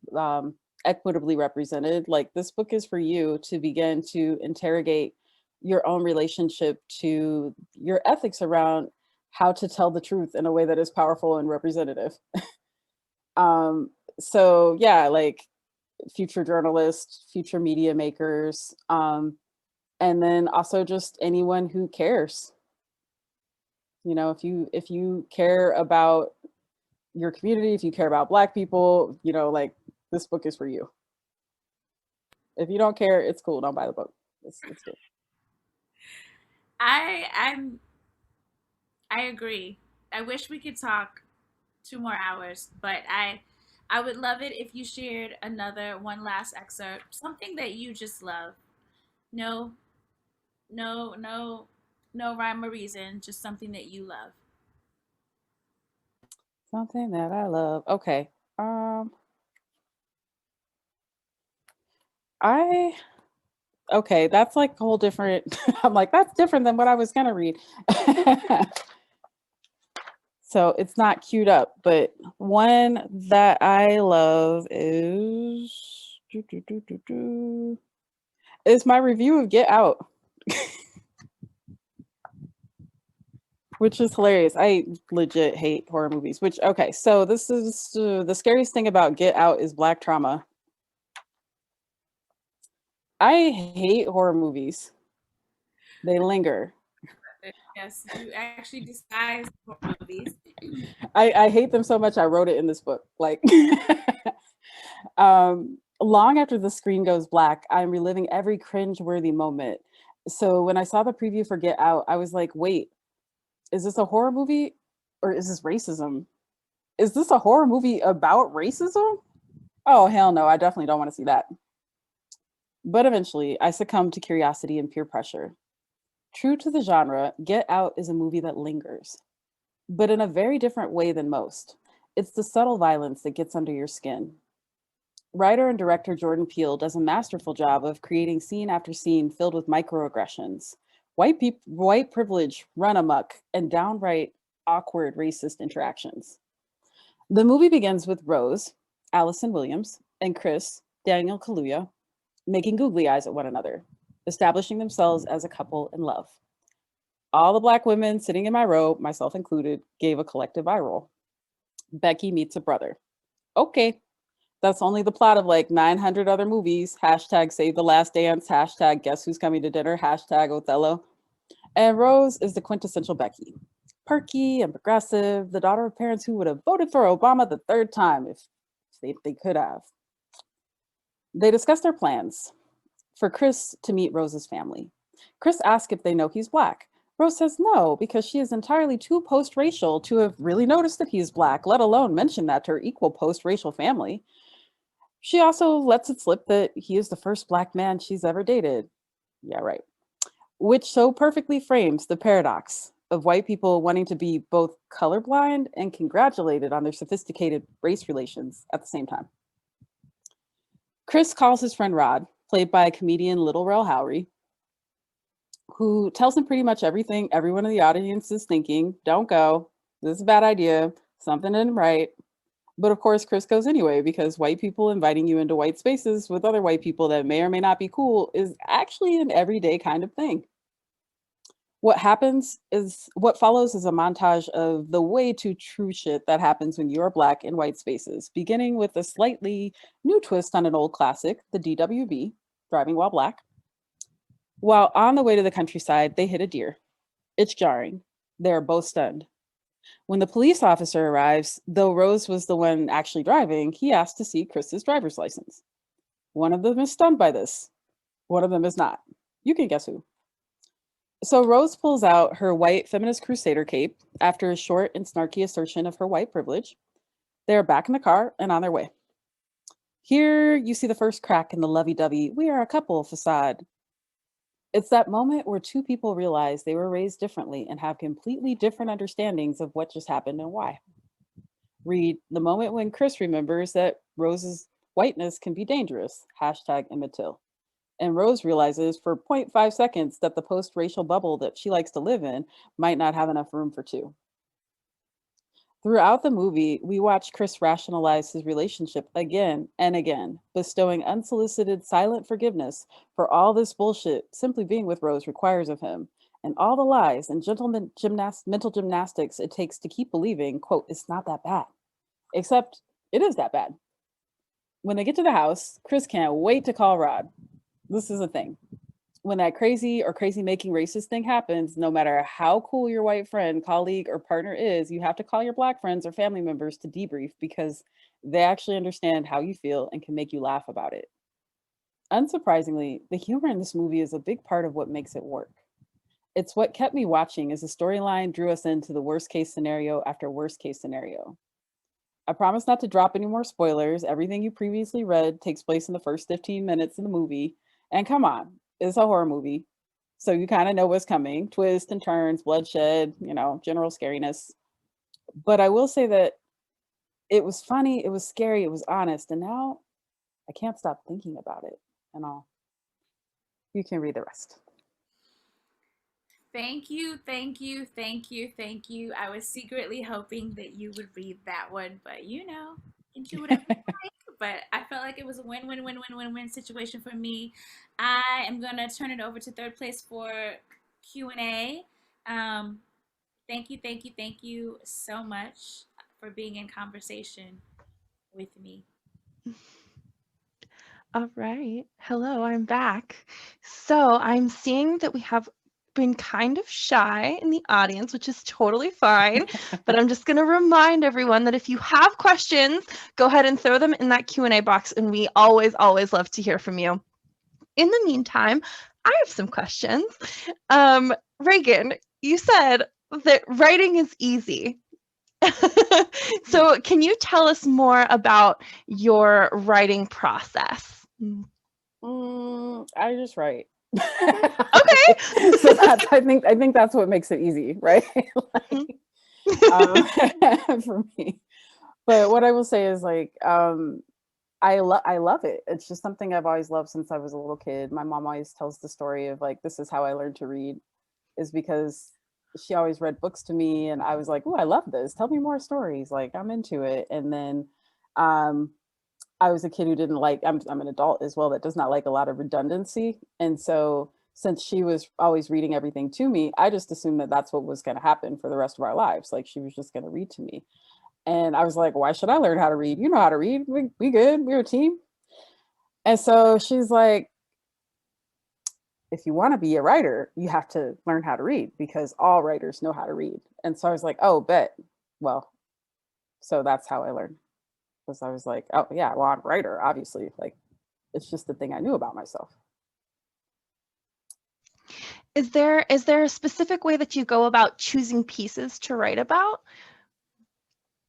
equitably represented, like this book is for you to begin to interrogate your own relationship to your ethics around how to tell the truth in a way that is powerful and representative. um so yeah, like future journalists, future media makers, and then also just anyone who cares. You know, if you care about your community, if you care about Black people, you know, like this book is for you. If you don't care, it's cool. Don't buy the book. It's good. I'm I agree. I wish we could talk 2 more hours, but I would love it if you shared another one last excerpt, something that you just love. No, no, no, no rhyme or reason, just something that you love. Something that I love. Okay. I okay, that's like a whole different I'm like, that's different than what I was gonna read. So it's not queued up, but one that I love is my review of Get Out, which is hilarious. I legit hate horror movies, which, okay, so this is the scariest thing about Get Out is Black trauma. I hate horror movies. They linger. Yes, you actually despise movies. I hate them so much I wrote it in this book. Like long after the screen goes black, I'm reliving every cringe-worthy moment. So when I saw the preview for Get Out, I was like, wait, is this a horror movie or is this racism? Is this a horror movie about racism? Oh, hell no, I definitely don't want to see that. But eventually, I succumbed to curiosity and peer pressure. True to the genre, Get Out is a movie that lingers, but in a very different way than most. It's the subtle violence that gets under your skin. Writer and director Jordan Peele does a masterful job of creating scene after scene filled with microaggressions, white privilege run amok, and downright awkward racist interactions. The movie begins with Rose, Allison Williams, and Chris, Daniel Kaluuya, making googly eyes at one another, establishing themselves as a couple in love. All the Black women sitting in my row, myself included, gave a collective eye roll. Becky meets a brother. Okay, that's only the plot of like 900 other movies. Hashtag Save the Last Dance. Hashtag Guess Who's Coming to Dinner. Hashtag Othello. And Rose is the quintessential Becky. Perky and progressive, the daughter of parents who would have voted for Obama the third time if they could have. They discuss their plans for Chris to meet Rose's family. Chris asks if they know he's Black. Rose says no, because she is entirely too post-racial to have really noticed that he's Black, let alone mention that to her equal post-racial family. She also lets it slip that he is the first Black man she's ever dated. Yeah, right. Which so perfectly frames the paradox of white people wanting to be both colorblind and congratulated on their sophisticated race relations at the same time. Chris calls his friend Rod, played by comedian Little Rel Howery, who tells him pretty much everything everyone in the audience is thinking. Don't go. This is a bad idea. Something isn't right. But of course, Chris goes anyway, because white people inviting you into white spaces with other white people that may or may not be cool is actually an everyday kind of thing. What follows is a montage of the way too true shit that happens when you're Black in white spaces, beginning with a slightly new twist on an old classic, the DWB, Driving While Black. While on the way to the countryside, they hit a deer. It's jarring. They are both stunned. When the police officer arrives, though Rose was the one actually driving, he asks to see Chris's driver's license. One of them is stunned by this. One of them is not. You can guess who. So Rose pulls out her white feminist crusader cape after a short and snarky assertion of her white privilege. They're back in the car and on their way. Here you see the first crack in the lovey-dovey, we are a couple facade. It's that moment where two people realize they were raised differently and have completely different understandings of what just happened and why. Read the moment when Chris remembers that Rose is whiteness can be dangerous. Hashtag Emmett Till. And Rose realizes for 0.5 seconds that the post-racial bubble that she likes to live in might not have enough room for two. Throughout the movie, we watch Chris rationalize his relationship again and again, bestowing unsolicited silent forgiveness for all this bullshit simply being with Rose requires of him, and all the lies and mental gymnastics it takes to keep believing, quote, it's not that bad. Except it is that bad. When they get to the house, Chris can't wait to call Rod. This is a thing. When that crazy making racist thing happens, no matter how cool your white friend, colleague, or partner is, you have to call your black friends or family members to debrief because they actually understand how you feel and can make you laugh about it. Unsurprisingly, the humor in this movie is a big part of what makes it work. It's what kept me watching as the storyline drew us into the worst case scenario after worst case scenario. I promise not to drop any more spoilers. Everything you previously read takes place in the first 15 minutes of the movie. And come on, it's a horror movie. So you kind of know what's coming. Twists and turns, bloodshed, general scariness. But I will say that it was funny, it was scary, it was honest. And now I can't stop thinking about it and all. You can read the rest. Thank you, thank you, thank you, thank you. I was secretly hoping that you would read that one, but you can do whatever you like. But I felt like it was a win-win-win-win-win-win situation for me. I am gonna turn it over to third place for Q&A. Thank you, thank you, thank you so much for being in conversation with me. All right. Hello, I'm back. So I'm seeing that we have been kind of shy in the audience, which is totally fine. But I'm just going to remind everyone that if you have questions, go ahead and throw them in that Q&A box. And we always, always love to hear from you. In the meantime, I have some questions. Reagan, you said that writing is easy. So can you tell us more about your writing process? I just write. Okay. So I think that's what makes it easy, right? For me. But what I will say is I love it. It's just something I've always loved since I was a little kid. My mom always tells the story of this is how I learned to read, is because she always read books to me and I was like, oh, I love this. Tell me more stories. I'm into it. And then I was a kid who didn't I'm an adult as well that does not like a lot of redundancy. And so since she was always reading everything to me, I just assumed that that's what was going to happen for the rest of our lives. She was just going to read to me. And I was like, why should I learn how to read? You know how to read. We good. We're a team. And so she's like, if you want to be a writer, you have to learn how to read because all writers know how to read. And so I was like, oh, bet. Well, so that's how I learned. Because I was like, oh yeah, well, I'm a writer, obviously. It's just the thing I knew about myself. Is there a specific way that you go about choosing pieces to write about?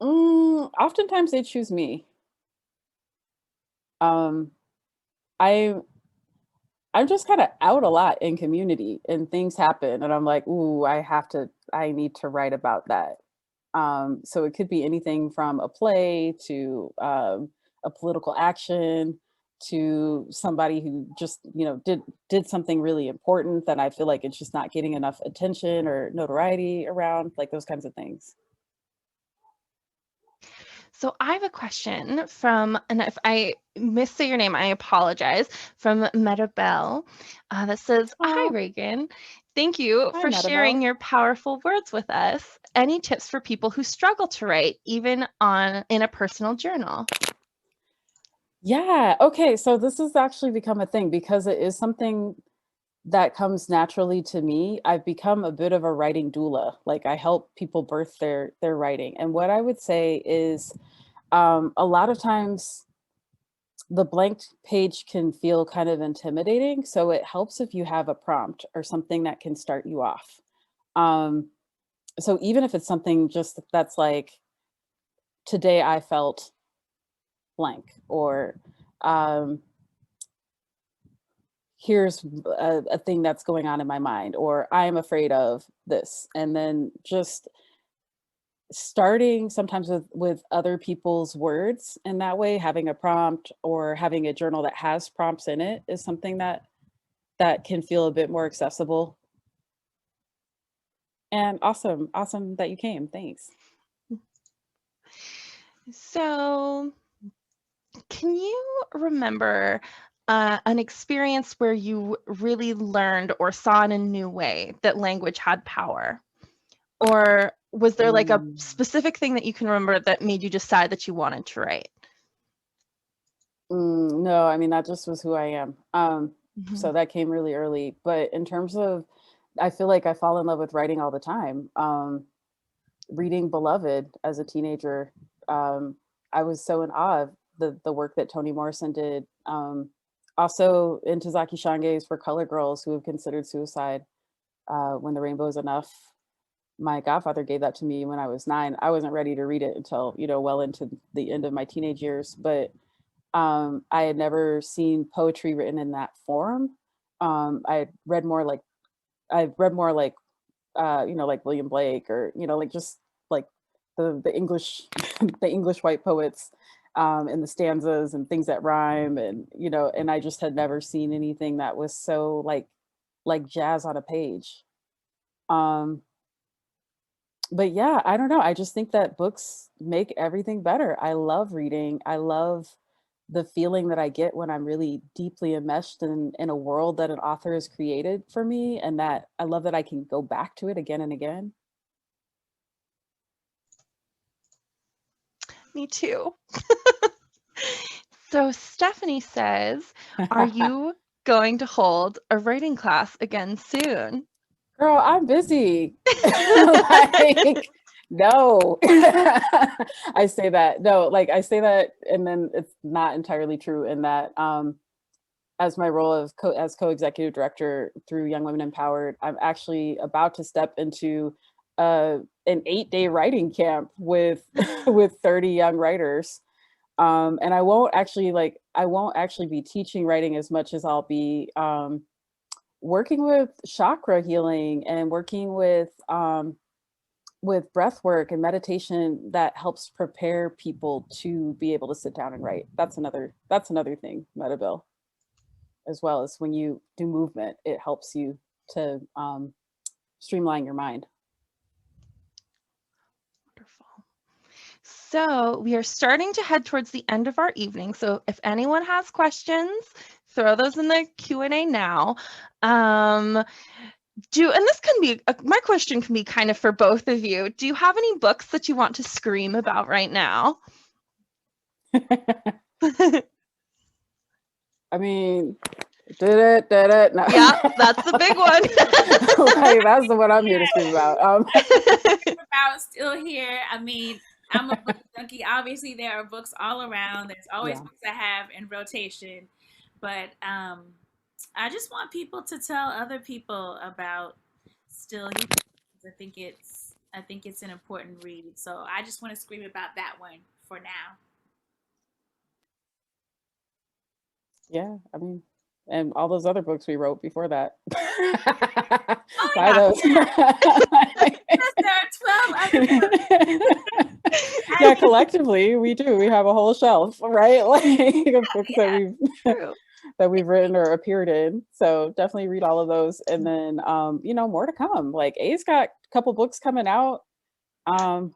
Oftentimes they choose me. I'm just kind of out a lot in community and things happen and I'm like, ooh, I need to write about that. So it could be anything from a play to a political action to somebody who just, did something really important that I feel like it's just not getting enough attention or notoriety around, those kinds of things. So I have a question from, and if I missay your name, I apologize, from Metabelle that says, hi, Reagan. Thank you for sharing your powerful words with us. Any tips for people who struggle to write, even in a personal journal? Yeah. Okay. So this has actually become a thing because it is something that comes naturally to me. I've become a bit of a writing doula. I help people birth their writing. And what I would say is a lot of times the blank page can feel kind of intimidating. So it helps if you have a prompt or something that can start you off. So even if it's something just that's today I felt blank, or here's a thing that's going on in my mind, or I'm afraid of this. And then just starting sometimes with other people's words in that way, having a prompt or having a journal that has prompts in it is something that can feel a bit more accessible. And awesome that you came. Thanks. So, can you remember an experience where you really learned or saw in a new way that language had power? Or was there like a specific thing that you can remember that made you decide that you wanted to write? No, I mean, that just was who I am. So that came really early. But in terms of, I feel like I fall in love with writing all the time. Reading Beloved as a teenager, I was so in awe of the work that Toni Morrison did. Also into Zaki Shange's For Color Girls Who Have Considered Suicide, When the Rainbow Is Enough. My godfather gave that to me when I was 9. I wasn't ready to read it until, well into the end of my teenage years, but I had never seen poetry written in that form. I've read more like like William Blake, or, like just like the English, the English white poets, and the stanzas and things that rhyme, and, and I just had never seen anything that was so like jazz on a page. But yeah, I don't know. I just think that books make everything better. I love reading. I love the feeling that I get when I'm really deeply enmeshed in a world that an author has created for me, and that I love that I can go back to it again and again. Me too. So Stephanie says, are you going to hold a writing class again soon? Girl, I'm busy. Like, no. I say that. No, like I say that, and then it's not entirely true in that as my role as co-executive director through Young Women Empowered, I'm actually about to step into an 8-day writing camp with with 30 young writers. And I won't actually be teaching writing as much as I'll be working with chakra healing and working with breath work and meditation that helps prepare people to be able to sit down and write. That's another thing, Metabel, as well as when you do movement, it helps you to streamline your mind. Wonderful. So we are starting to head towards the end of our evening. So if anyone has questions, throw those in the Q&A now. And this can be, my question can be kind of for both of you. Do you have any books that you want to scream about right now? I mean, no. Yeah, that's the big one. Like, that's the one I'm here to scream about. About Still Here. I mean, I'm a book junkie. Obviously, there are books all around. There's always books I have in rotation. But I just want people to tell other people about Still Here. I think it's an important read. So I just want to scream about that one for now. Yeah, I mean, and all those other books we wrote before that. Buy those. There are 12 other books. Yeah, collectively we do. We have a whole shelf, right? Like of books that we've written or appeared in. So definitely read all of those, and then more to come. Like A's got a couple books coming out. I'm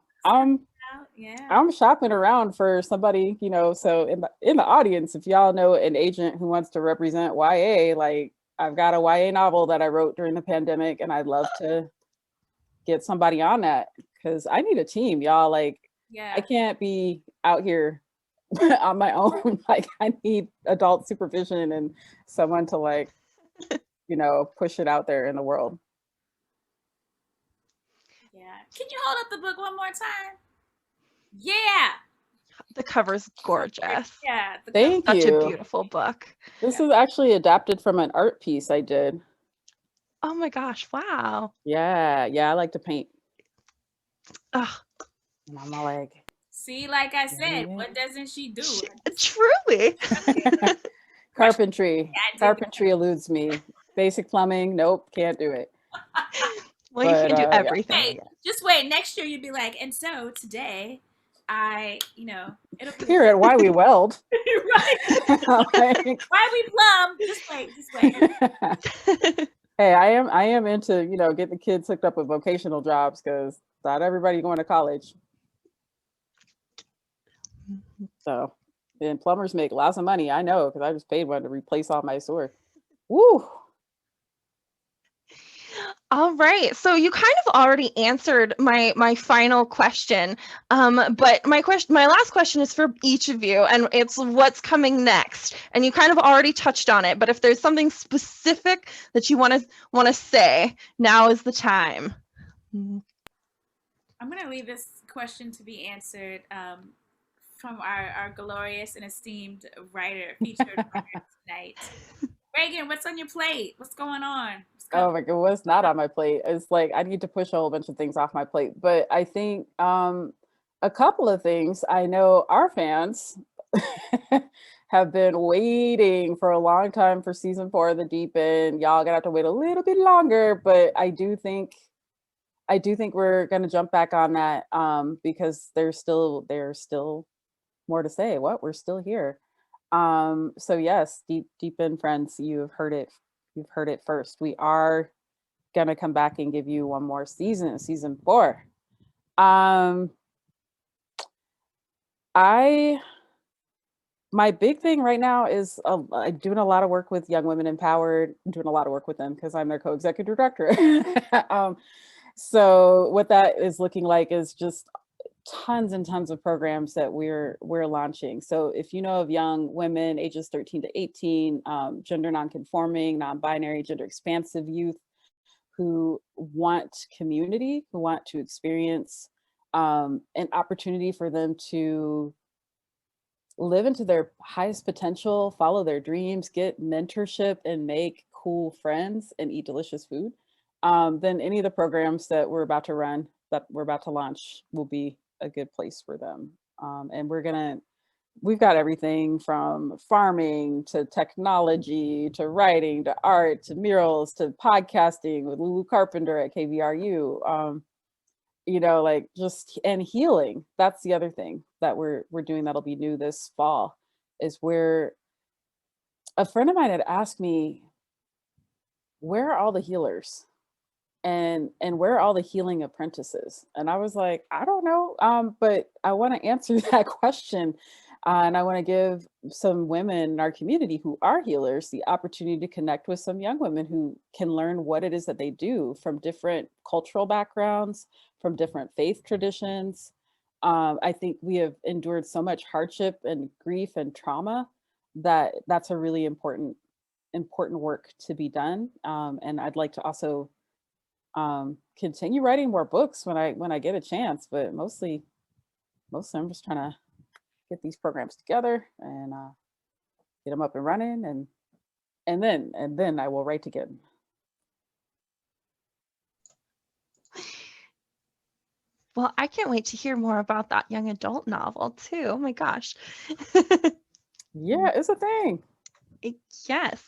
shopping around for somebody, so in the audience, if y'all know an agent who wants to represent YA, like I've got a YA novel that I wrote during the pandemic, and I'd love to get somebody on that, because I need a team, y'all. Like, I can't be out here on my own. Like, I need adult supervision and someone to push it out there in the world. Yeah. Can you hold up the book one more time? Yeah. The cover's gorgeous. Yeah. Thank you. Such a beautiful book. This is actually adapted from an art piece I did. Oh my gosh, wow. Yeah, I like to paint. Oh. And I'm all like, see, like I said, what doesn't she do? Truly. Carpentry eludes me. Basic plumbing, nope, can't do it. Well, you can't do yeah. everything, I Wait, guess. just wait. Next year you'd be like, and so today, it'll be Here at Why We Weld. right. Like, Why we plum? Just wait, just wait. hey, I am into, getting the kids hooked up with vocational jobs, because not everybody going to college. So, and plumbers make lots of money. I know, because I just paid one to replace all my sewer. Woo! All right. So you kind of already answered my final question. But my last question is for each of you, and it's what's coming next. And you kind of already touched on it, but if there's something specific that you want to say, now is the time. I'm gonna leave this question to be answered from our glorious and esteemed featured writer tonight. Reagan, what's on your plate? What's going on? Oh my God, what's not on my plate? It's like I need to push a whole bunch of things off my plate. But I think a couple of things. I know our fans have been waiting for a long time for season 4 of The Deep End. Y'all gonna have to wait a little bit longer, but I do think we're gonna jump back on that because there's still more to say. We're still here. So yes, deep in friends, you've heard it first. We are gonna come back and give you one more season 4. My big thing right now is I'm doing a lot of work with Young Women Empowered. I'm doing a lot of work with them because I'm their co-executive director. So what that is looking like is just tons and tons of programs that we're launching. So if you know of young women ages 13 to 18, gender nonconforming, non-binary, gender expansive youth who want community, who want to experience an opportunity for them to live into their highest potential, follow their dreams, get mentorship, and make cool friends and eat delicious food, then any of the programs that we're about to launch will be a good place for them. And we've got everything from farming to technology to writing to art to murals to podcasting with Lulu Carpenter at KVRU. And healing. That's the other thing that we're doing that'll be new this fall, is where a friend of mine had asked me, where are all the healers and where are all the healing apprentices? And I was like, I don't know, but I want to answer that question. And I want to give some women in our community who are healers the opportunity to connect with some young women who can learn what it is that they do from different cultural backgrounds, from different faith traditions. I think we have endured so much hardship and grief and trauma that that's a really important work to be done. And I'd like to also continue writing more books when I get a chance, but mostly I'm just trying to get these programs together and get them up and running, and then I will write again. Well, I can't wait to hear more about that young adult novel too. Oh my gosh. Yeah, it's a thing. Yes.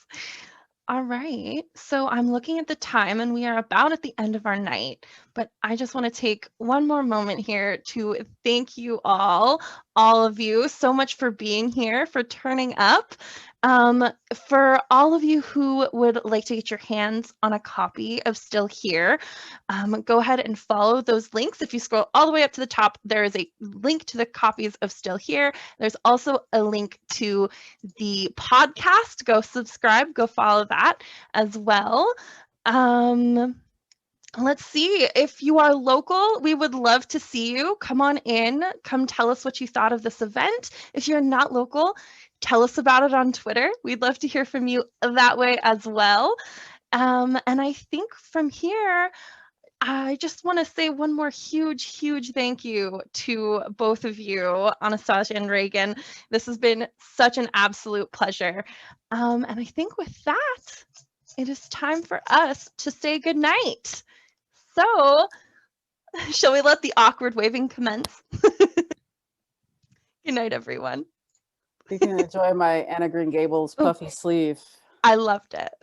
All right. So I'm looking at the time and we are about at the end of our night, but I just want to take one more moment here to thank you all of you, so much for being here, for turning up. For all of you who would like to get your hands on a copy of Still Here, go ahead and follow those links. If you scroll all the way up to the top, there is a link to the copies of Still Here. There's also a link to the podcast. Go subscribe, go follow that as well. Let's see, if you are local, we would love to see you. Come on in, come tell us what you thought of this event. If you're not local, tell us about it on Twitter. We'd love to hear from you that way as well. And I think from here, I just want to say one more huge thank you to both of you, Anastacia and Reagan. This has been such an absolute pleasure. And I think with that, it is time for us to say goodnight. So, shall we let the awkward waving commence? Good night, everyone. You can enjoy my Anna Green Gables puffy sleeve. I loved it.